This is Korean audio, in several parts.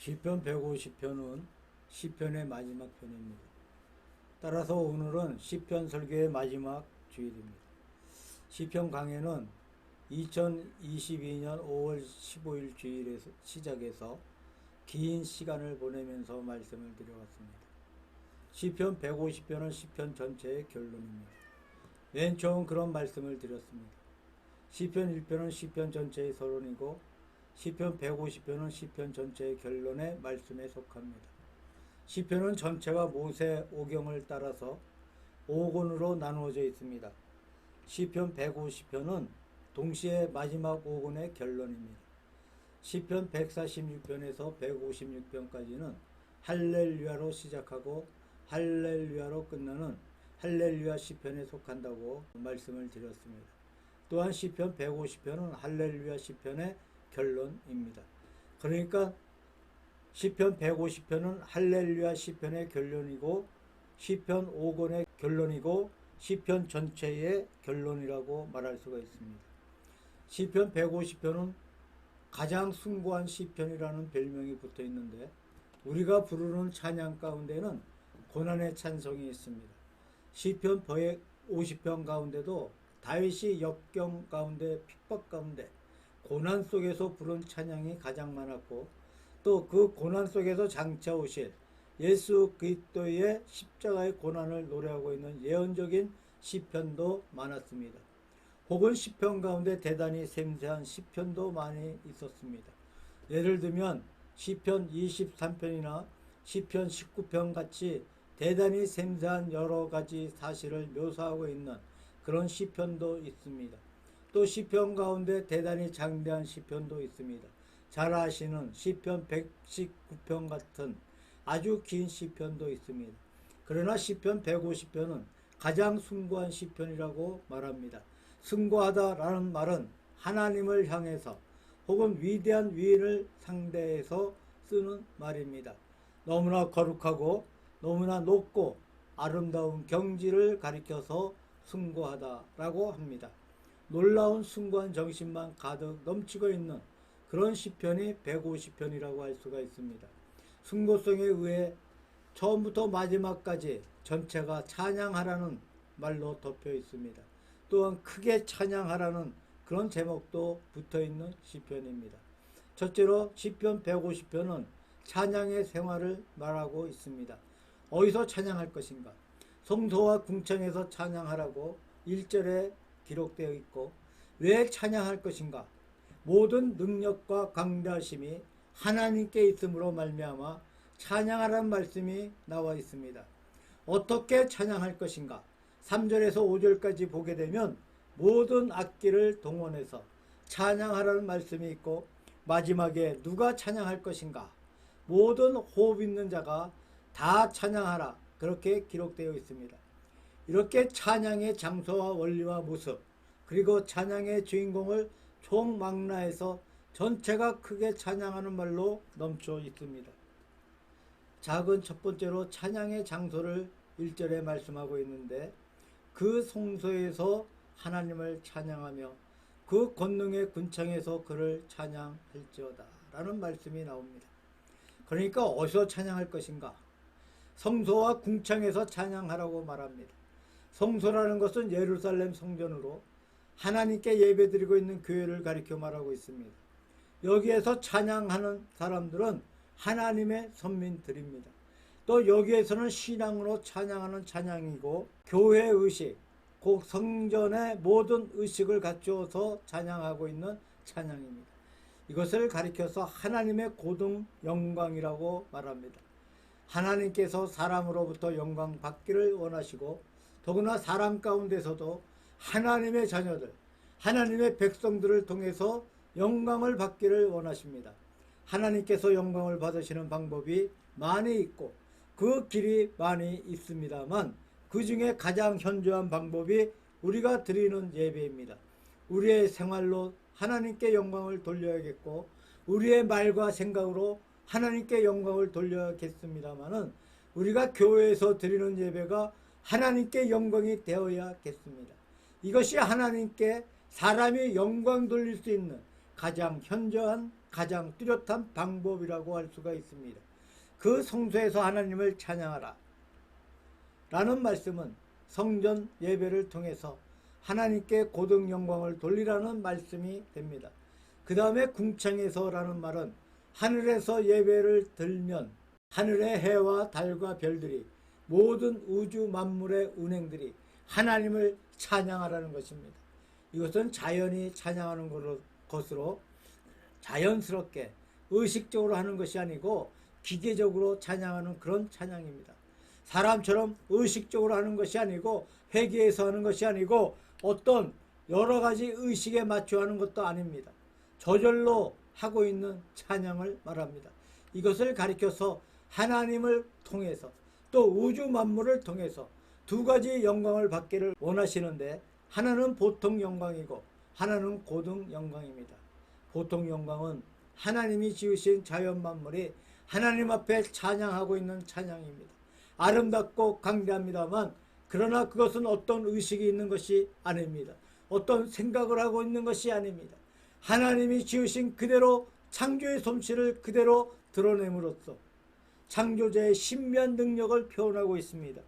시편 150편은 시편의 마지막 편입니다. 따라서 오늘은 시편 설교의 마지막 주일입니다. 시편 강해는 2022년 5월 15일 주일에서 시작해서 긴 시간을 보내면서 말씀을 드려왔습니다. 시편 150편은 시편 전체의 결론입니다. 맨 처음 그런 말씀을 드렸습니다. 시편 1편은 시편 전체의 서론이고 시편 150편은 시편 전체의 결론의 말씀에 속합니다. 시편은 전체가 모세 오경을 따라서 5권으로 나누어져 있습니다. 시편 150편은 동시에 마지막 5권의 결론입니다. 시편 146편에서 156편까지는 할렐루야로 시작하고 할렐루야로 끝나는 할렐루야 시편에 속한다고 말씀을 드렸습니다. 또한 시편 150편은 할렐루야 시편의 결론입니다. 그러니까 시편 150편은 할렐루야 시편의 결론이고 시편 5권의 결론이고 시편 전체의 결론이라고 말할 수가 있습니다. 시편 150편은 가장 숭고한 시편이라는 별명이 붙어 있는데 우리가 부르는 찬양 가운데는 고난의 찬송이 있습니다. 시편 150편 가운데도 다윗이 역경 가운데 핍박 가운데 고난 속에서 부른 찬양이 가장 많았고 또 그 고난 속에서 장차 오실 예수 그리스도의 십자가의 고난을 노래하고 있는 예언적인 시편도 많았습니다. 혹은 시편 가운데 대단히 섬세한 시편도 많이 있었습니다. 예를 들면 시편 23편이나 시편 19편 같이 대단히 섬세한 여러 가지 사실을 묘사하고 있는 그런 시편도 있습니다. 또 시편 가운데 대단히 장대한 시편도 있습니다. 잘 아시는 시편 119편 같은 아주 긴 시편도 있습니다. 그러나 시편 150편은 가장 숭고한 시편이라고 말합니다. 숭고하다라는 말은 하나님을 향해서 혹은 위대한 위인을 상대해서 쓰는 말입니다. 너무나 거룩하고 너무나 높고 아름다운 경지를 가리켜서 숭고하다라고 합니다. 놀라운 숭고한 정신만 가득 넘치고 있는 그런 시편이 150편이라고 할 수가 있습니다. 숭고성에 의해 처음부터 마지막까지 전체가 찬양하라는 말로 덮여 있습니다. 또한 크게 찬양하라는 그런 제목도 붙어 있는 시편입니다. 첫째로 시편 150편은 찬양의 생활을 말하고 있습니다. 어디서 찬양할 것인가? 성소와 궁창에서 찬양하라고 1절에 기록되어 있고 왜 찬양할 것인가? 모든 능력과 강대하심이 하나님께 있음으로 말미암아 찬양하라는 말씀이 나와 있습니다. 어떻게 찬양할 것인가? 3절에서 5절까지 보게 되면 모든 악기를 동원해서 찬양하라는 말씀이 있고 마지막에 누가 찬양할 것인가? 모든 호흡 있는 자가 다 찬양하라 그렇게 기록되어 있습니다. 이렇게 찬양의 장소와 원리와 모습 그리고 찬양의 주인공을 총망라해서 전체가 크게 찬양하는 말로 넘쳐 있습니다. 작은 첫 번째로 찬양의 장소를 1절에 말씀하고 있는데 그 성소에서 하나님을 찬양하며 그 권능의 군창에서 그를 찬양할지어다 라는 말씀이 나옵니다. 그러니까 어디서 찬양할 것인가? 성소와 궁창에서 찬양하라고 말합니다. 성소라는 것은 예루살렘 성전으로 하나님께 예배드리고 있는 교회를 가리켜 말하고 있습니다. 여기에서 찬양하는 사람들은 하나님의 선민들입니다. 또 여기에서는 신앙으로 찬양하는 찬양이고 교회 의식, 곧 성전의 모든 의식을 갖추어서 찬양하고 있는 찬양입니다. 이것을 가리켜서 하나님의 고등 영광이라고 말합니다. 하나님께서 사람으로부터 영광 받기를 원하시고 더구나 사람 가운데서도 하나님의 자녀들, 하나님의 백성들을 통해서 영광을 받기를 원하십니다. 하나님께서 영광을 받으시는 방법이 많이 있고 그 길이 많이 있습니다만 그 중에 가장 현저한 방법이 우리가 드리는 예배입니다. 우리의 생활로 하나님께 영광을 돌려야겠고 우리의 말과 생각으로 하나님께 영광을 돌려야겠습니다만은 우리가 교회에서 드리는 예배가 하나님께 영광이 되어야겠습니다. 이것이 하나님께 사람이 영광 돌릴 수 있는 가장 현저한, 가장 뚜렷한 방법이라고 할 수가 있습니다. 그 성소에서 하나님을 찬양하라 라는 말씀은 성전 예배를 통해서 하나님께 고등 영광을 돌리라는 말씀이 됩니다. 그 다음에 궁창에서라는 말은 하늘에서 예배를 들면 하늘의 해와 달과 별들이, 모든 우주 만물의 운행들이 하나님을 찬양하라는 것입니다. 이것은 자연이 찬양하는 것으로 자연스럽게 의식적으로 하는 것이 아니고 기계적으로 찬양하는 그런 찬양입니다. 사람처럼 의식적으로 하는 것이 아니고 회개해서 하는 것이 아니고 어떤 여러 가지 의식에 맞춰 하는 것도 아닙니다. 저절로 하고 있는 찬양을 말합니다. 이것을 가리켜서 하나님을 통해서 또 우주 만물을 통해서 두 가지 영광을 받기를 원하시는데, 하나는 보통 영광이고 하나는 고등 영광입니다. 보통 영광은 하나님이 지으신 자연 만물이 하나님 앞에 찬양하고 있는 찬양입니다. 아름답고 강대합니다만, 그러나 그것은 어떤 의식이 있는 것이 아닙니다. 어떤 생각을 하고 있는 것이 아닙니다. 하나님이 지으신 그대로 창조의 솜씨를 그대로 드러냄으로써 창조자의 신비한 능력을 표현하고 있습니다.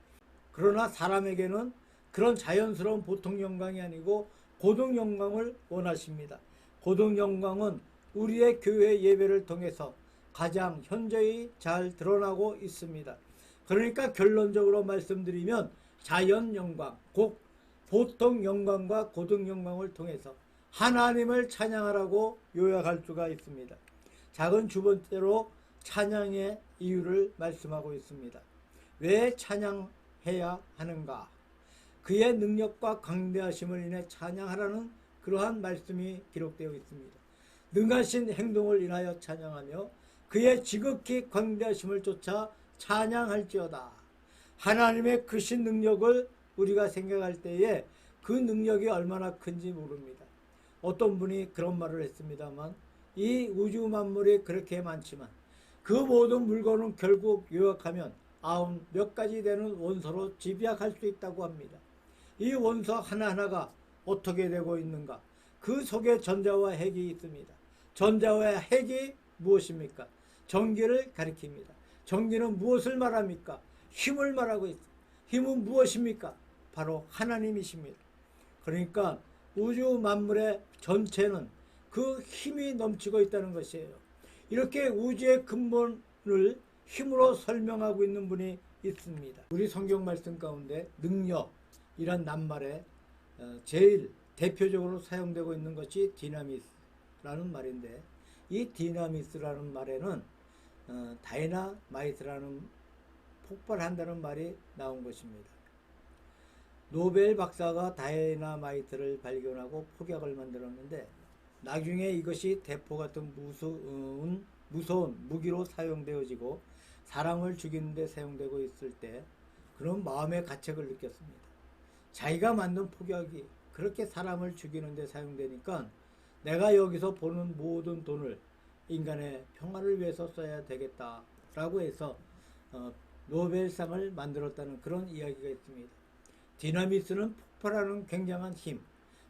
그러나 사람에게는 그런 자연스러운 보통 영광이 아니고 고등 영광을 원하십니다. 고등 영광은 우리의 교회 예배를 통해서 가장 현저히 잘 드러나고 있습니다. 그러니까 결론적으로 말씀드리면 자연 영광, 곧 보통 영광과 고등 영광을 통해서 하나님을 찬양하라고 요약할 수가 있습니다. 작은 두 번째로 찬양의 이유를 말씀하고 있습니다. 왜 찬양해야 하는가? 그의 능력과 강대하심을 인해 찬양하라는 그러한 말씀이 기록되어 있습니다. 능하신 행동을 인하여 찬양하며 그의 지극히 광대하심을 쫓아 찬양할지어다. 하나님의 크신 능력을 우리가 생각할 때에 그 능력이 얼마나 큰지 모릅니다. 어떤 분이 그런 말을 했습니다만, 이 우주 만물이 그렇게 많지만 그 모든 물건은 결국 요약하면 90몇 가지 되는 원소로 집약할 수 있다고 합니다. 이 원소 하나하나가 어떻게 되고 있는가? 그 속에 전자와 핵이 있습니다. 전자와 핵이 무엇입니까? 전기를 가리킵니다. 전기는 무엇을 말합니까? 힘을 말하고 있습니다. 힘은 무엇입니까? 바로 하나님이십니다. 그러니까 우주 만물의 전체는 그 힘이 넘치고 있다는 것이에요. 이렇게 우주의 근본을 힘으로 설명하고 있는 분이 있습니다. 우리 성경 말씀 가운데 능력이란 낱말에 제일 대표적으로 사용되고 있는 것이 디나미스라는 말인데, 이 디나미스라는 말에는 다이나마이트라는 폭발한다는 말이 나온 것입니다. 노벨 박사가 다이나마이트를 발견하고 폭약을 만들었는데, 나중에 이것이 대포 같은 무서운 무기로 사용되어지고 사람을 죽이는 데 사용되고 있을 때 그런 마음의 가책을 느꼈습니다. 자기가 만든 폭약이 그렇게 사람을 죽이는 데 사용되니까 내가 여기서 버는 모든 돈을 인간의 평화를 위해서 써야 되겠다라고 해서 노벨상을 만들었다는 그런 이야기가 있습니다. 디나미스는 폭발하는 굉장한 힘,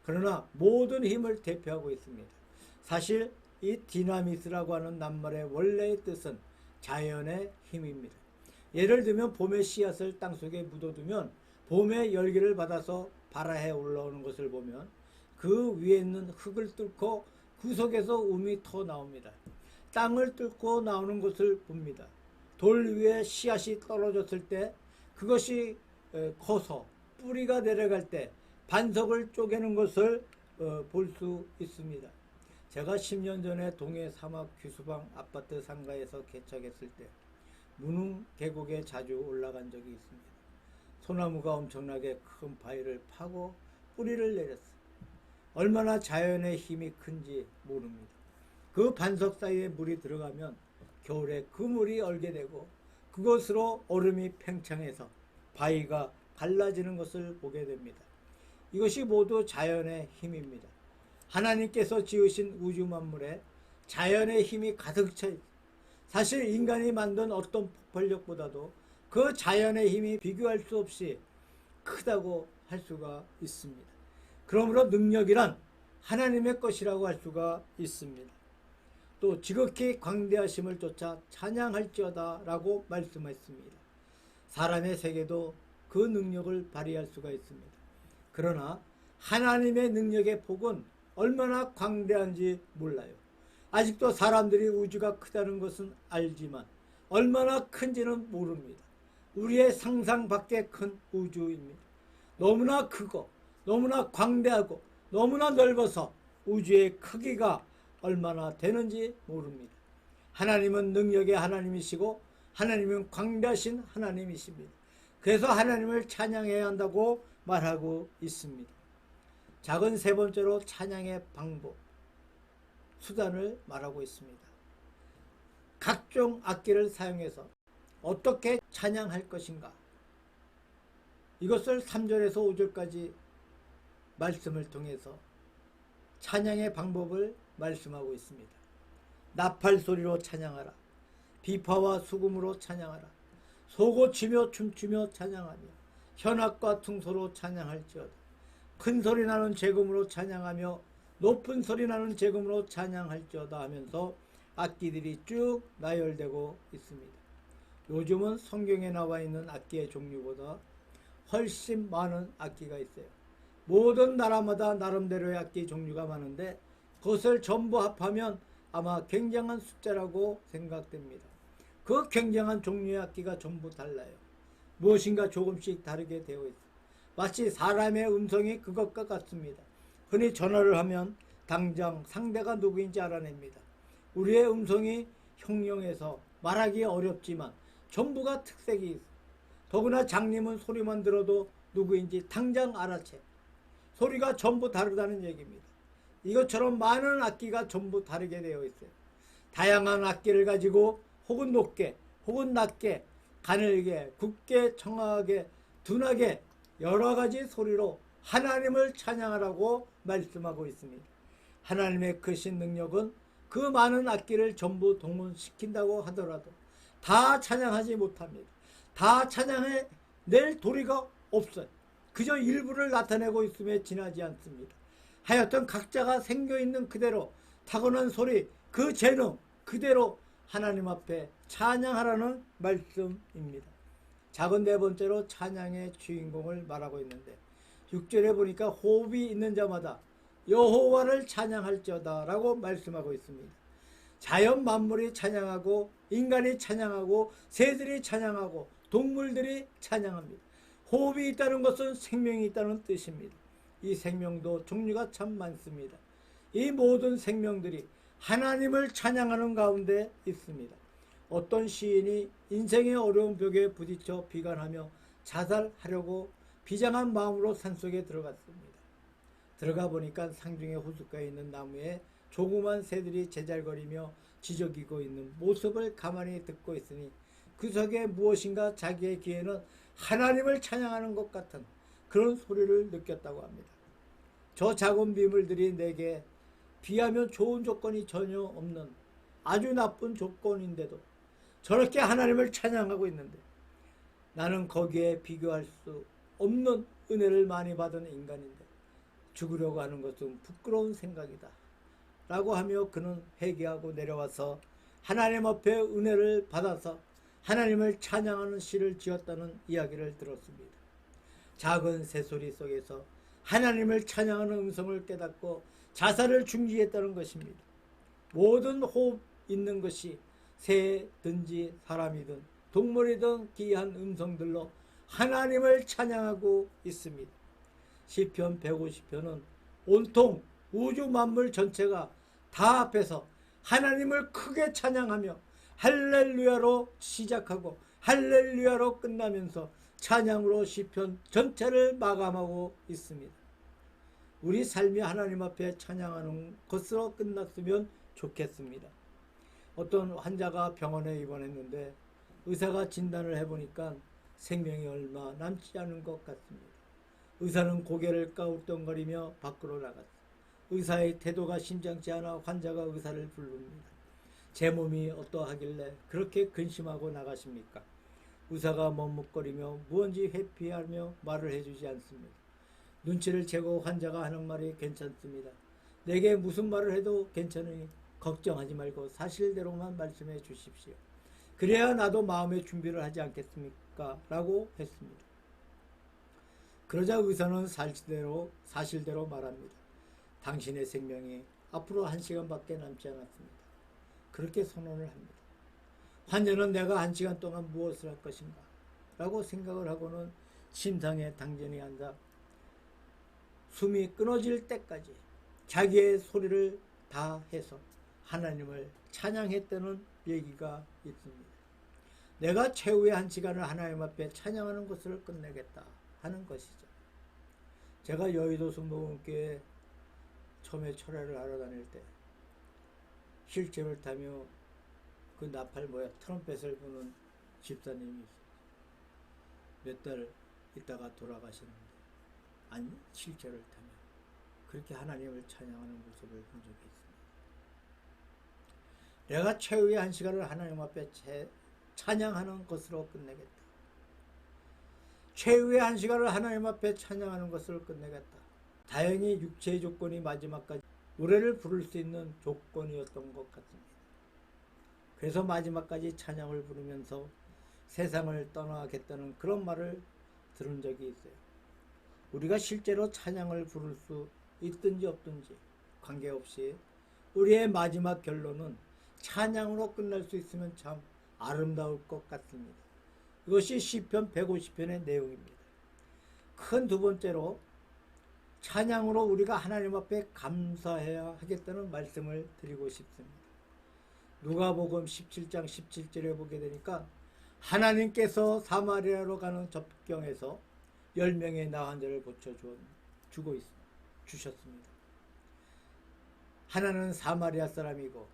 그러나 모든 힘을 대표하고 있습니다. 사실 이 디나미스라고 하는 낱말의 원래의 뜻은 자연의 힘입니다. 예를 들면 봄의 씨앗을 땅속에 묻어두면 봄의 열기를 받아서 발아해 올라오는 것을 보면 그 위에 있는 흙을 뚫고 그 속에서 움이 터 나옵니다. 땅을 뚫고 나오는 것을 봅니다. 돌 위에 씨앗이 떨어졌을 때 그것이 커서 뿌리가 내려갈 때 반석을 쪼개는 것을 볼 수 있습니다. 제가 10년 전에 동해 사막 귀수방 아파트 상가에서 개척했을 때 무능 계곡에 자주 올라간 적이 있습니다. 소나무가 엄청나게 큰 바위를 파고 뿌리를 내렸어요. 얼마나 자연의 힘이 큰지 모릅니다. 그 반석 사이에 물이 들어가면 겨울에 그 물이 얼게 되고 그것으로 얼음이 팽창해서 바위가 갈라지는 것을 보게 됩니다. 이것이 모두 자연의 힘입니다. 하나님께서 지으신 우주 만물에 자연의 힘이 가득 차 있습니다. 사실 인간이 만든 어떤 폭발력보다도 그 자연의 힘이 비교할 수 없이 크다고 할 수가 있습니다. 그러므로 능력이란 하나님의 것이라고 할 수가 있습니다. 또 지극히 광대하심을 쫓아 찬양할지어다 라고 말씀했습니다. 사람의 세계도 그 능력을 발휘할 수가 있습니다. 그러나 하나님의 능력의 폭은 얼마나 광대한지 몰라요. 아직도 사람들이 우주가 크다는 것은 알지만 얼마나 큰지는 모릅니다. 우리의 상상 밖의 큰 우주입니다. 너무나 크고 너무나 광대하고 너무나 넓어서 우주의 크기가 얼마나 되는지 모릅니다. 하나님은 능력의 하나님이시고 하나님은 광대하신 하나님이십니다. 그래서 하나님을 찬양해야 한다고 말하고 있습니다. 작은 세 번째로 찬양의 방법, 수단을 말하고 있습니다. 각종 악기를 사용해서 어떻게 찬양할 것인가, 이것을 3절에서 5절까지 말씀을 통해서 찬양의 방법을 말씀하고 있습니다. 나팔 소리로 찬양하라. 비파와 수금으로 찬양하라. 소고치며 춤추며 찬양하며 현악과 퉁소로 찬양할지어다. 큰 소리 나는 재금으로 찬양하며 높은 소리 나는 재금으로 찬양할지어다 하면서 악기들이 쭉 나열되고 있습니다. 요즘은 성경에 나와 있는 악기의 종류보다 훨씬 많은 악기가 있어요. 모든 나라마다 나름대로의 악기 종류가 많은데 그것을 전부 합하면 아마 굉장한 숫자라고 생각됩니다. 그 굉장한 종류의 악기가 전부 달라요. 무엇인가 조금씩 다르게 되어 있어요. 마치 사람의 음성이 그것과 같습니다. 흔히 전화를 하면 당장 상대가 누구인지 알아냅니다. 우리의 음성이 형용해서 말하기 어렵지만 전부가 특색이 있어요. 더구나 장님은 소리만 들어도 누구인지 당장 알아채. 소리가 전부 다르다는 얘기입니다. 이것처럼 많은 악기가 전부 다르게 되어 있어요. 다양한 악기를 가지고 혹은 높게 혹은 낮게 가늘게 굵게 청하게 둔하게 여러 가지 소리로 하나님을 찬양하라고 말씀하고 있습니다. 하나님의 크신 능력은 그 많은 악기를 전부 동원시킨다고 하더라도 다 찬양하지 못합니다. 다 찬양해 낼 도리가 없어요. 그저 일부를 나타내고 있음에 지나지 않습니다. 하여튼 각자가 생겨있는 그대로 타고난 소리, 그 재능 그대로 하나님 앞에 찬양하라는 말씀입니다. 작은 네 번째로 찬양의 주인공을 말하고 있는데 6절에 보니까 호흡이 있는 자마다 여호와를 찬양할지어다 라고 말씀하고 있습니다. 자연 만물이 찬양하고 인간이 찬양하고 새들이 찬양하고 동물들이 찬양합니다. 호흡이 있다는 것은 생명이 있다는 뜻입니다. 이 생명도 종류가 참 많습니다. 이 모든 생명들이 하나님을 찬양하는 가운데 있습니다. 어떤 시인이 인생의 어려운 벽에 부딪혀 비관하며 자살하려고 비장한 마음으로 산속에 들어갔습니다. 들어가 보니까 상중의 호숫가에 있는 나무에 조그만 새들이 제잘거리며 지저귀고 있는 모습을 가만히 듣고 있으니 그 속에 무엇인가 자기의 귀에는 하나님을 찬양하는 것 같은 그런 소리를 느꼈다고 합니다. 저 작은 비물들이 내게 비하면 좋은 조건이 전혀 없는 아주 나쁜 조건인데도 저렇게 하나님을 찬양하고 있는데 나는 거기에 비교할 수 없는 은혜를 많이 받은 인간인데 죽으려고 하는 것은 부끄러운 생각이다 라고 하며 그는 회개하고 내려와서 하나님 앞에 은혜를 받아서 하나님을 찬양하는 시를 지었다는 이야기를 들었습니다. 작은 새소리 속에서 하나님을 찬양하는 음성을 깨닫고 자살을 중지했다는 것입니다. 모든 호흡 있는 것이 새든지 사람이든 동물이든 귀한 음성들로 하나님을 찬양하고 있습니다. 시편 150편은 온통 우주 만물 전체가 다 앞에서 하나님을 크게 찬양하며 할렐루야로 시작하고 할렐루야로 끝나면서 찬양으로 시편 전체를 마감하고 있습니다. 우리 삶이 하나님 앞에 찬양하는 것으로 끝났으면 좋겠습니다. 어떤 환자가 병원에 입원했는데 의사가 진단을 해보니까 생명이 얼마 남지 않은 것 같습니다. 의사는 고개를 까웃덩거리며 밖으로 나갔습니다. 의사의 태도가 심상치 않아 환자가 의사를 부릅니다. 제 몸이 어떠하길래 그렇게 근심하고 나가십니까? 의사가 머뭇거리며 무언지 회피하며 말을 해주지 않습니다. 눈치를 채고 환자가 하는 말이 괜찮습니다. 내게 무슨 말을 해도 괜찮으니 걱정하지 말고 사실대로만 말씀해 주십시오. 그래야 나도 마음의 준비를 하지 않겠습니까? 라고 했습니다. 그러자 의사는 사실대로 말합니다. 당신의 생명이 앞으로 1시간밖에 남지 않았습니다. 그렇게 선언을 합니다. 환자는 내가 1시간 동안 무엇을 할 것인가? 라고 생각을 하고는 침상에 당전히 앉아 숨이 끊어질 때까지 자기의 소리를 다해서 하나님을 찬양했다는 얘기가 있습니다. 내가 최후의 1시간을 하나님 앞에 찬양하는 것을 끝내겠다 하는 것이죠. 제가 여의도 순복음교회 처음에 철회를 하러 다닐 때 휠체어를 타며 그 나팔 모양 트럼펫을 부는 집사님이 있어요. 몇 달 있다가 돌아가셨는데 아니 휠체어를 타며 그렇게 하나님을 찬양하는 모습을 본 적이 있습니다. 내가 최후의 1시간을 하나님 앞에 찬양하는 것으로 끝내겠다. 최후의 1시간을 하나님 앞에 찬양하는 것을 끝내겠다. 다행히 육체의 조건이 마지막까지 노래를 부를 수 있는 조건이었던 것 같습니다. 그래서 마지막까지 찬양을 부르면서 세상을 떠나겠다는 그런 말을 들은 적이 있어요. 우리가 실제로 찬양을 부를 수 있든지 없든지 관계없이 우리의 마지막 결론은 찬양으로 끝날 수 있으면 참 아름다울 것 같습니다. 이것이 시편 150편의 내용입니다. 큰 두 번째로 찬양으로 우리가 하나님 앞에 감사해야 하겠다는 말씀을 드리고 싶습니다. 누가복음 17장 17절에 보게 되니까 하나님께서 사마리아로 가는 접경에서 10명의 나 환자를 주셨습니다. 하나는 사마리아 사람이고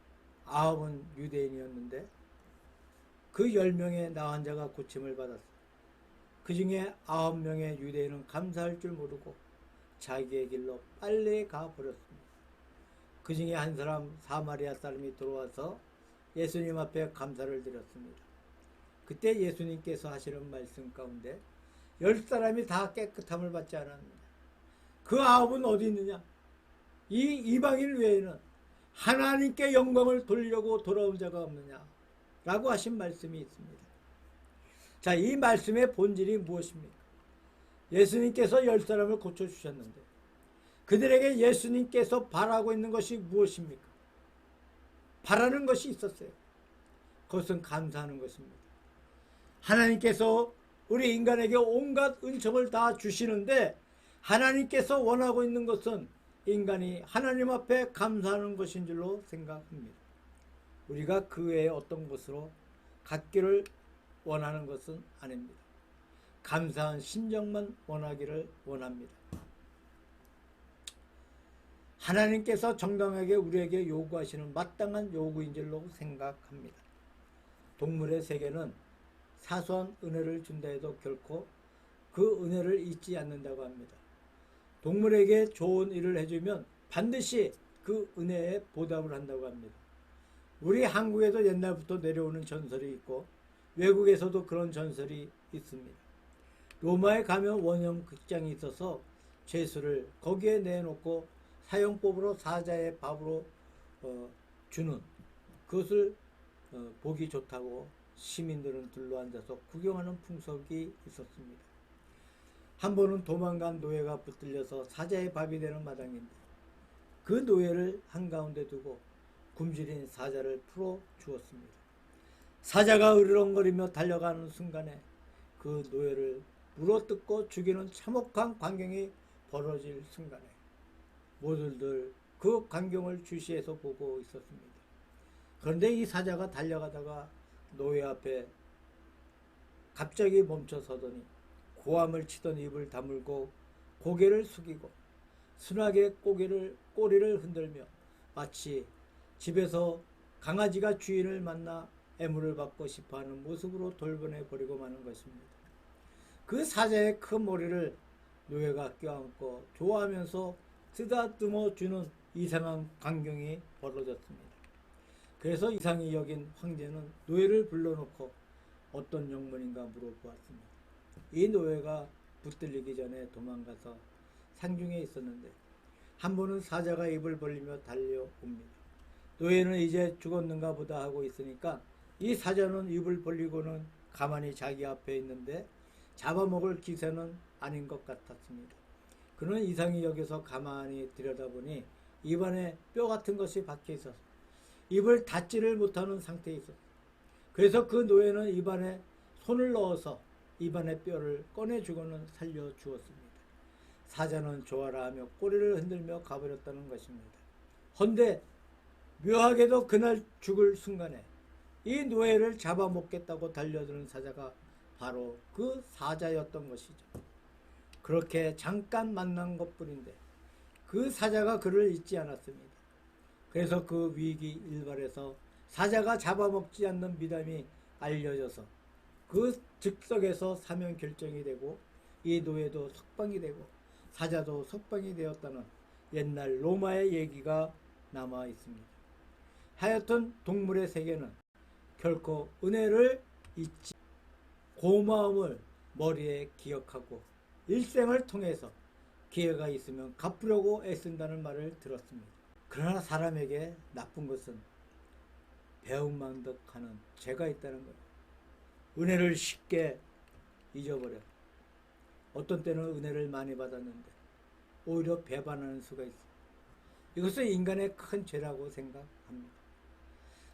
9은 유대인이었는데 그 10명의 나 환자가 고침을 받았습니다. 그 중에 9명의 유대인은 감사할 줄 모르고 자기의 길로 빨리 가버렸습니다. 그 중에 한 사람 사마리아 사람이 들어와서 예수님 앞에 감사를 드렸습니다. 그때 예수님께서 하시는 말씀 가운데 10사람이 다 깨끗함을 받지 않았느냐? 그 9은 어디 있느냐? 이 이방인 외에는 하나님께 영광을 돌리려고 돌아온 자가 없느냐? 라고 하신 말씀이 있습니다. 자, 이 말씀의 본질이 무엇입니까? 예수님께서 10사람을 고쳐주셨는데 그들에게 예수님께서 바라고 있는 것이 무엇입니까? 바라는 것이 있었어요. 그것은 감사하는 것입니다. 하나님께서 우리 인간에게 온갖 은총을 다 주시는데 하나님께서 원하고 있는 것은 인간이 하나님 앞에 감사하는 것인 줄로 생각합니다. 우리가 그 외에 어떤 것으로 갖기를 원하는 것은 아닙니다. 감사한 심정만 원하기를 원합니다. 하나님께서 정당하게 우리에게 요구하시는 마땅한 요구인 줄로 생각합니다. 동물의 세계는 사소한 은혜를 준다 해도 결코 그 은혜를 잊지 않는다고 합니다. 동물에게 좋은 일을 해주면 반드시 그 은혜에 보답을 한다고 합니다. 우리 한국에도 옛날부터 내려오는 전설이 있고 외국에서도 그런 전설이 있습니다. 로마에 가면 원형 극장이 있어서 죄수를 거기에 내놓고 사형법으로 사자의 밥으로 주는 그것을 보기 좋다고 시민들은 둘러앉아서 구경하는 풍속이 있었습니다. 한 번은 도망간 노예가 붙들려서 사자의 밥이 되는 마당인데 그 노예를 한가운데 두고 굶주린 사자를 풀어 주었습니다. 사자가 으르렁거리며 달려가는 순간에 그 노예를 물어뜯고 죽이는 참혹한 광경이 벌어질 순간에 모두들 그 광경을 주시해서 보고 있었습니다. 그런데 이 사자가 달려가다가 노예 앞에 갑자기 멈춰서더니 고함을 치던 입을 다물고 고개를 숙이고 순하게 꼬리를 흔들며 마치 집에서 강아지가 주인을 만나 애무를 받고 싶어하는 모습으로 돌변해 버리고 마는 것입니다. 그 사자의 큰 머리를 노예가 껴안고 좋아하면서 쓰다듬어 주는 이상한 광경이 벌어졌습니다. 그래서 이상히 여긴 황제는 노예를 불러놓고 어떤 영문인가 물어보았습니다. 이 노예가 붙들리기 전에 도망가서 상중에 있었는데 한 번은 사자가 입을 벌리며 달려옵니다. 노예는 이제 죽었는가 보다 하고 있으니까 이 사자는 입을 벌리고는 가만히 자기 앞에 있는데 잡아먹을 기세는 아닌 것 같았습니다. 그는 이상히 여기서 가만히 들여다보니 입안에 뼈 같은 것이 박혀 있어서 입을 닫지를 못하는 상태에 있었어요. 그래서 그 노예는 입안에 손을 넣어서 입안의 뼈를 꺼내주고는 살려주었습니다. 사자는 좋아라 하며 꼬리를 흔들며 가버렸다는 것입니다. 헌데 묘하게도 그날 죽을 순간에 이 노예를 잡아먹겠다고 달려드는 사자가 바로 그 사자였던 것이죠. 그렇게 잠깐 만난 것뿐인데 그 사자가 그를 잊지 않았습니다. 그래서 그 위기 일발에서 사자가 잡아먹지 않는 미담이 알려져서 그 즉석에서 사면 결정이 되고 이 노예도 석방이 되고 사자도 석방이 되었다는 옛날 로마의 얘기가 남아 있습니다. 하여튼 동물의 세계는 결코 은혜를 잊지 고마움을 머리에 기억하고 일생을 통해서 기회가 있으면 갚으려고 애쓴다는 말을 들었습니다. 그러나 사람에게 나쁜 것은 배은망덕하는 죄가 있다는 거예요. 은혜를 쉽게 잊어버려. 어떤 때는 은혜를 많이 받았는데 오히려 배반하는 수가 있어요. 이것은 인간의 큰 죄라고 생각합니다.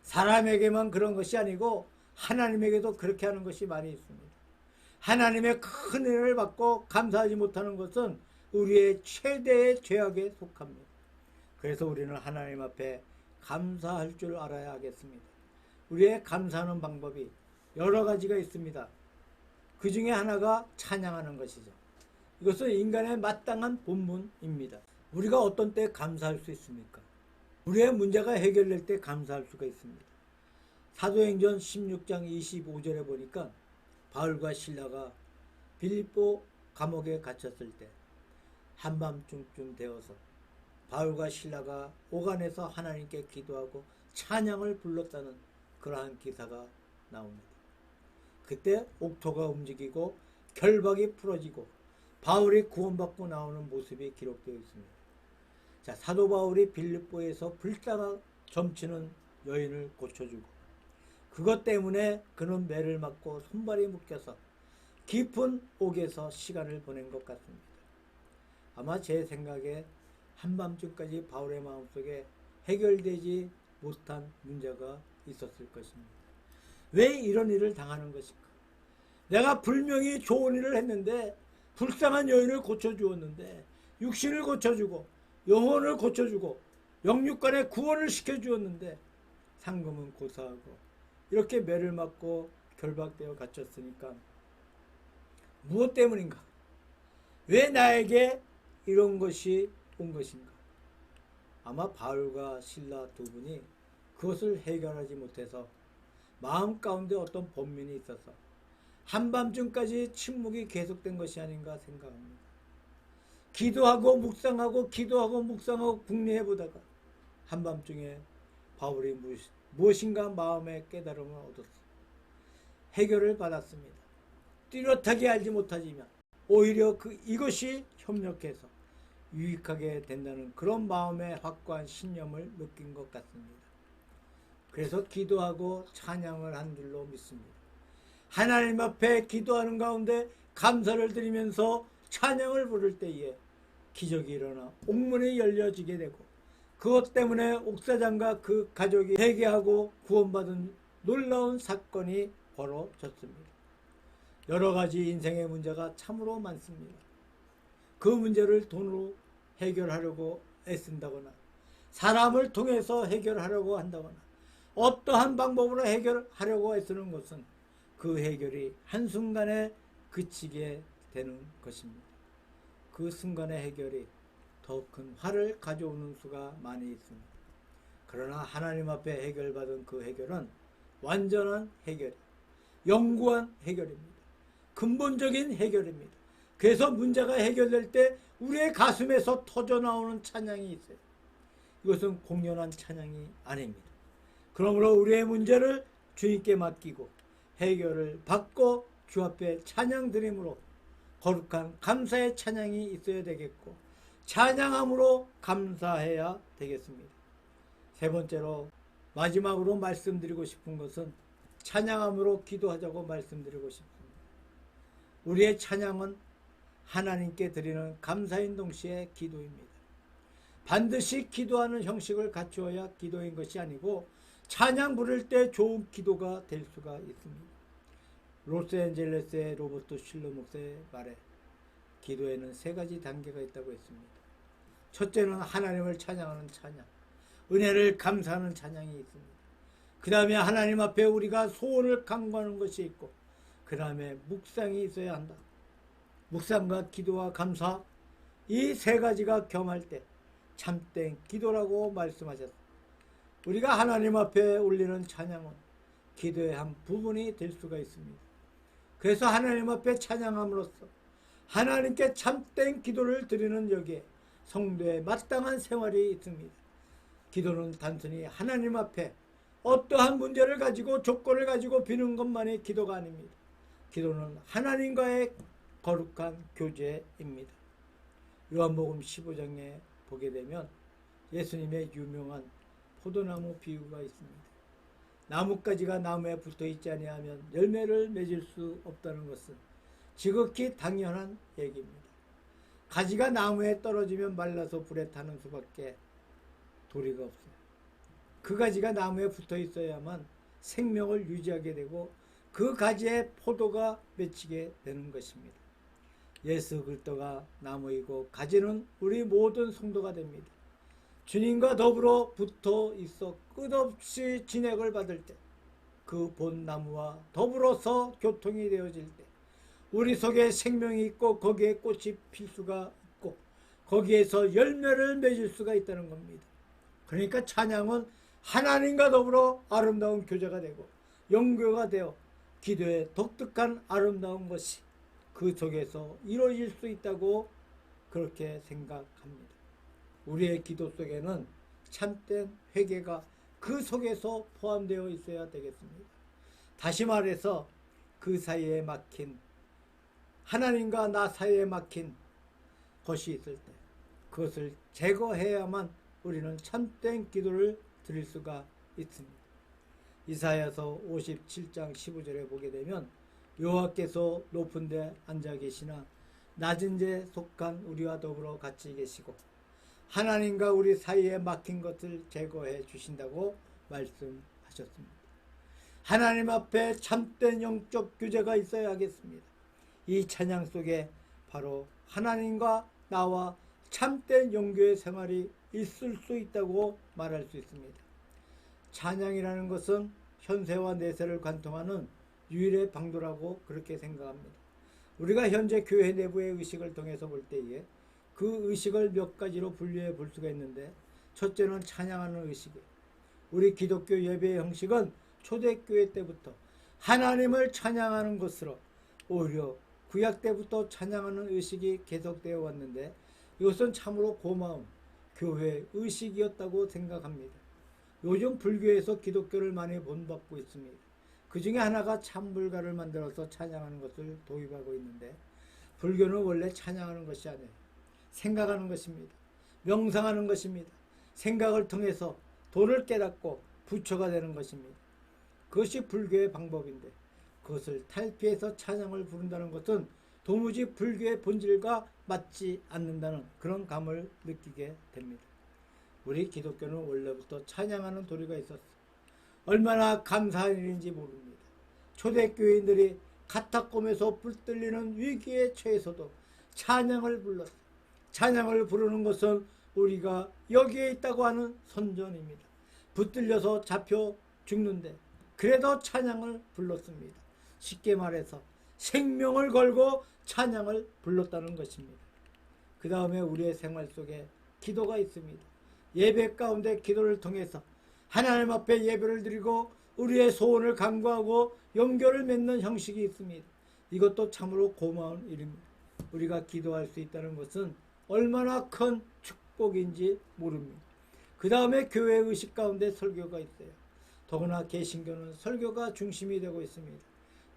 사람에게만 그런 것이 아니고 하나님에게도 그렇게 하는 것이 많이 있습니다. 하나님의 큰 은혜를 받고 감사하지 못하는 것은 우리의 최대의 죄악에 속합니다. 그래서 우리는 하나님 앞에 감사할 줄 알아야 하겠습니다. 우리의 감사하는 방법이 여러 가지가 있습니다. 그 중에 하나가 찬양하는 것이죠. 이것은 인간의 마땅한 본분입니다. 우리가 어떤 때 감사할 수 있습니까? 우리의 문제가 해결될 때 감사할 수가 있습니다. 사도행전 16장 25절에 보니까 바울과 실라가 빌립보 감옥에 갇혔을 때 한밤중쯤 되어서 바울과 실라가 오간에서 하나님께 기도하고 찬양을 불렀다는 그러한 기사가 나옵니다. 그때 옥토가 움직이고 결박이 풀어지고 바울이 구원받고 나오는 모습이 기록되어 있습니다. 자, 사도 바울이 빌립보에서 불타가 점치는 여인을 고쳐주고 그것 때문에 그는 매를 맞고 손발이 묶여서 깊은 옥에서 시간을 보낸 것 같습니다. 아마 제 생각에 한밤중까지 바울의 마음속에 해결되지 못한 문제가 있었을 것입니다. 왜 이런 일을 당하는 것일까? 내가 분명히 좋은 일을 했는데 불쌍한 여인을 고쳐주었는데 육신을 고쳐주고 영혼을 고쳐주고 영육간의 구원을 시켜주었는데 상금은 고사하고 이렇게 매를 맞고 결박되어 갇혔으니까 무엇 때문인가? 왜 나에게 이런 것이 온 것인가? 아마 바울과 실라 두 분이 그것을 해결하지 못해서 마음 가운데 어떤 번민이 있어서 한밤중까지 침묵이 계속된 것이 아닌가 생각합니다. 기도하고 묵상하고 궁리해 보다가 한밤중에 바울이 무엇인가 마음의 깨달음을 얻었어. 해결을 받았습니다. 뚜렷하게 알지 못하지만 오히려 이것이 협력해서 유익하게 된다는 그런 마음의 확고한 신념을 느낀 것 같습니다. 그래서 기도하고 찬양을 한 줄로 믿습니다. 하나님 앞에 기도하는 가운데 감사를 드리면서 찬양을 부를 때에 기적이 일어나 옥문이 열려지게 되고 그것 때문에 옥사장과 그 가족이 회개하고 구원받은 놀라운 사건이 벌어졌습니다. 여러 가지 인생의 문제가 참으로 많습니다. 그 문제를 돈으로 해결하려고 애쓴다거나 사람을 통해서 해결하려고 한다거나 어떠한 방법으로 해결하려고 애쓰는 것은 그 해결이 한순간에 그치게 되는 것입니다. 그 순간의 해결이 더 큰 화를 가져오는 수가 많이 있습니다. 그러나 하나님 앞에 해결받은 그 해결은 완전한 해결, 영구한 해결입니다. 근본적인 해결입니다. 그래서 문제가 해결될 때 우리의 가슴에서 터져나오는 찬양이 있어요. 이것은 공연한 찬양이 아닙니다. 그러므로 우리의 문제를 주님께 맡기고 해결을 받고 주 앞에 찬양 드림으로 거룩한 감사의 찬양이 있어야 되겠고 찬양함으로 감사해야 되겠습니다. 세 번째로 마지막으로 말씀드리고 싶은 것은 찬양함으로 기도하자고 말씀드리고 싶습니다. 우리의 찬양은 하나님께 드리는 감사인 동시에 기도입니다. 반드시 기도하는 형식을 갖추어야 기도인 것이 아니고 찬양 부를 때 좋은 기도가 될 수가 있습니다. 로스앤젤레스의 로버트 슐러 목사의 말에 기도에는 세 가지 단계가 있다고 했습니다. 첫째는 하나님을 찬양하는 찬양, 은혜를 감사하는 찬양이 있습니다. 그 다음에 하나님 앞에 우리가 소원을 간구하는 것이 있고, 그 다음에 묵상이 있어야 한다. 묵상과 기도와 감사, 이 세 가지가 겸할 때 참된 기도라고 말씀하셨습니다. 우리가 하나님 앞에 올리는 찬양은 기도의 한 부분이 될 수가 있습니다. 그래서 하나님 앞에 찬양함으로써 하나님께 참된 기도를 드리는 여기에 성도의 마땅한 생활이 있습니다. 기도는 단순히 하나님 앞에 어떠한 문제를 가지고 조건을 가지고 비는 것만이 기도가 아닙니다. 기도는 하나님과의 거룩한 교제입니다. 요한복음 15장에 보게 되면 예수님의 유명한 포도나무 비유가 있습니다. 나뭇가지가 나무에 붙어 있지 아니하면 열매를 맺을 수 없다는 것은 지극히 당연한 얘기입니다. 가지가 나무에 떨어지면 말라서 불에 타는 수밖에 도리가 없어요. 그 가지가 나무에 붙어 있어야만 생명을 유지하게 되고 그 가지에 포도가 맺히게 되는 것입니다. 예수 그리스도가 나무이고 가지는 우리 모든 성도가 됩니다. 주님과 더불어 붙어 있어 끝없이 진액을 받을 때, 그 본 나무와 더불어서 교통이 되어질 때 우리 속에 생명이 있고 거기에 꽃이 필 수가 있고 거기에서 열매를 맺을 수가 있다는 겁니다. 그러니까 찬양은 하나님과 더불어 아름다운 교제가 되고 연교가 되어 기도의 독특한 아름다운 것이 그 속에서 이루어질 수 있다고 그렇게 생각합니다. 우리의 기도 속에는 참된 회개가 그 속에서 포함되어 있어야 되겠습니다. 다시 말해서 그 사이에 막힌, 하나님과 나 사이에 막힌 것이 있을 때 그것을 제거해야만 우리는 참된 기도를 드릴 수가 있습니다. 이사야서 57장 15절에 보게 되면 여호와께서 높은 데 앉아 계시나 낮은 데 속한 우리와 더불어 같이 계시고 하나님과 우리 사이에 막힌 것을 제거해 주신다고 말씀하셨습니다. 하나님 앞에 참된 영적 규제가 있어야 하겠습니다. 이 찬양 속에 바로 하나님과 나와 참된 영교의 생활이 있을 수 있다고 말할 수 있습니다. 찬양이라는 것은 현세와 내세를 관통하는 유일의 방도라고 그렇게 생각합니다. 우리가 현재 교회 내부의 의식을 통해서 볼 때에 그 의식을 몇 가지로 분류해 볼 수가 있는데, 첫째는 찬양하는 의식이에요. 우리 기독교 예배의 형식은 초대교회 때부터 하나님을 찬양하는 것으로 오히려 구약 때부터 찬양하는 의식이 계속되어 왔는데, 이것은 참으로 고마운 교회 의식이었다고 생각합니다. 요즘 불교에서 기독교를 많이 본받고 있습니다. 그 중에 하나가 찬불가를 만들어서 찬양하는 것을 도입하고 있는데, 불교는 원래 찬양하는 것이 아니에요. 생각하는 것입니다. 명상하는 것입니다. 생각을 통해서 도를 깨닫고 부처가 되는 것입니다. 그것이 불교의 방법인데, 그것을 탈피해서 찬양을 부른다는 것은 도무지 불교의 본질과 맞지 않는다는 그런 감을 느끼게 됩니다. 우리 기독교는 원래부터 찬양하는 도리가 있었어요. 얼마나 감사한 일인지 모릅니다. 초대교인들이 카타콤에서 불들리는 위기에 처해서도 찬양을 불렀어요. 찬양을 부르는 것은 우리가 여기에 있다고 하는 선전입니다. 붙들려서 잡혀 죽는데 그래도 찬양을 불렀습니다. 쉽게 말해서 생명을 걸고 찬양을 불렀다는 것입니다. 그 다음에 우리의 생활 속에 기도가 있습니다. 예배 가운데 기도를 통해서 하나님 앞에 예배를 드리고 우리의 소원을 간구하고 연결을 맺는 형식이 있습니다. 이것도 참으로 고마운 일입니다. 우리가 기도할 수 있다는 것은 얼마나 큰 축복인지 모릅니다. 그 다음에 교회 의식 가운데 설교가 있어요. 더구나 개신교는 설교가 중심이 되고 있습니다.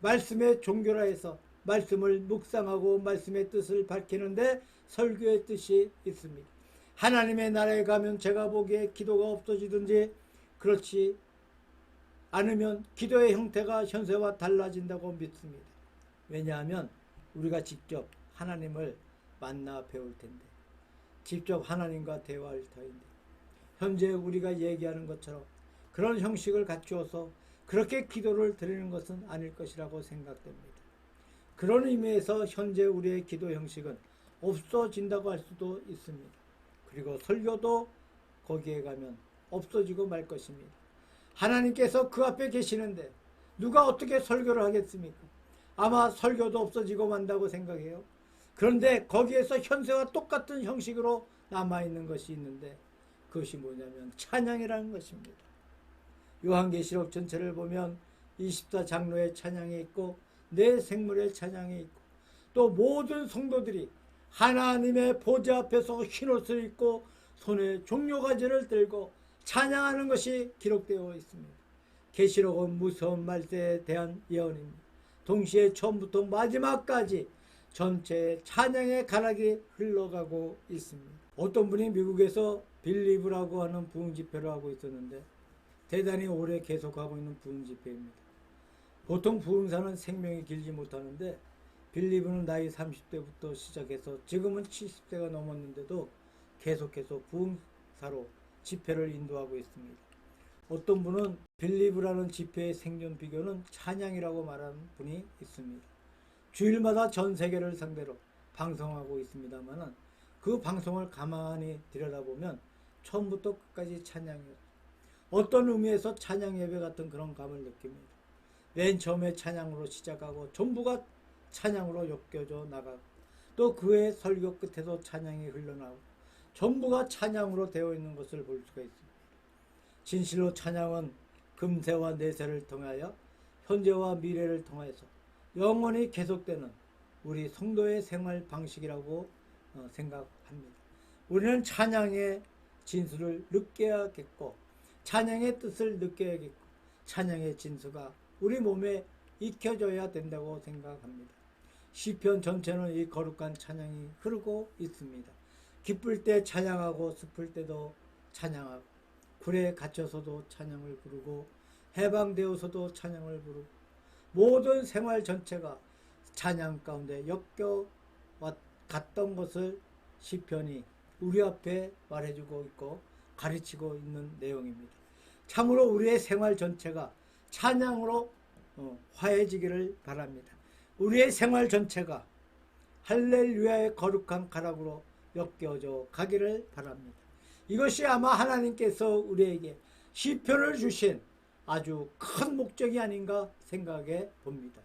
말씀의 종교라 해서 말씀을 묵상하고 말씀의 뜻을 밝히는데 설교의 뜻이 있습니다. 하나님의 나라에 가면 제가 보기에 기도가 없어지든지 그렇지 않으면 기도의 형태가 현세와 달라진다고 믿습니다. 왜냐하면 우리가 직접 하나님을 만나 배울 텐데, 직접 하나님과 대화할 터인데, 현재 우리가 얘기하는 것처럼 그런 형식을 갖추어서 그렇게 기도를 드리는 것은 아닐 것이라고 생각됩니다. 그런 의미에서 현재 우리의 기도 형식은 없어진다고 할 수도 있습니다. 그리고 설교도 거기에 가면 없어지고 말 것입니다. 하나님께서 그 앞에 계시는데 누가 어떻게 설교를 하겠습니까? 아마 설교도 없어지고 만다고 생각해요. 그런데 거기에서 현세와 똑같은 형식으로 남아있는 것이 있는데 그것이 뭐냐면 찬양이라는 것입니다. 요한계시록 전체를 보면 24장로의 찬양이 있고 네 생물의 찬양이 있고 또 모든 성도들이 하나님의 보좌 앞에서 흰옷을 입고 손에 종려가지를 들고 찬양하는 것이 기록되어 있습니다. 계시록은 무서운 말세에 대한 예언입니다. 동시에 처음부터 마지막까지 전체 찬양의 가락이 흘러가고 있습니다. 어떤 분이 미국에서 빌리브라고 하는 부흥 집회를 하고 있었는데 대단히 오래 계속하고 있는 부흥 집회입니다. 보통 부흥사는 생명이 길지 못하는데 빌리브는 나이 30대부터 시작해서 지금은 70세가 넘었는데도 계속해서 부흥사로 집회를 인도하고 있습니다. 어떤 분은 빌리브라는 집회의 생존 비결은 찬양이라고 말하는 분이 있습니다. 주일마다 전 세계를 상대로 방송하고 있습니다만 그 방송을 가만히 들여다보면 처음부터 끝까지 찬양이에요. 어떤 의미에서 찬양 예배 같은 그런 감을 느낍니다. 맨 처음에 찬양으로 시작하고 전부가 찬양으로 엮여져 나가고 또 그의 설교 끝에도 찬양이 흘러나오고 전부가 찬양으로 되어 있는 것을 볼 수가 있습니다. 진실로 찬양은 금세와 내세를 통하여 현재와 미래를 통해서 영원히 계속되는 우리 성도의 생활 방식이라고 생각합니다. 우리는 찬양의 진수를 느껴야겠고 찬양의 뜻을 느껴야겠고 찬양의 진수가 우리 몸에 익혀져야 된다고 생각합니다. 시편 전체는 이 거룩한 찬양이 흐르고 있습니다. 기쁠 때 찬양하고 슬플 때도 찬양하고 굴에 갇혀서도 찬양을 부르고 해방되어서도 찬양을 부르고 모든 생활 전체가 찬양 가운데 엮여갔던 것을 시편이 우리 앞에 말해주고 있고 가르치고 있는 내용입니다. 참으로 우리의 생활 전체가 찬양으로 화해지기를 바랍니다. 우리의 생활 전체가 할렐루야의 거룩한 가락으로 엮여져 가기를 바랍니다. 이것이 아마 하나님께서 우리에게 시편을 주신 아주 큰 목적이 아닌가 생각해 봅니다.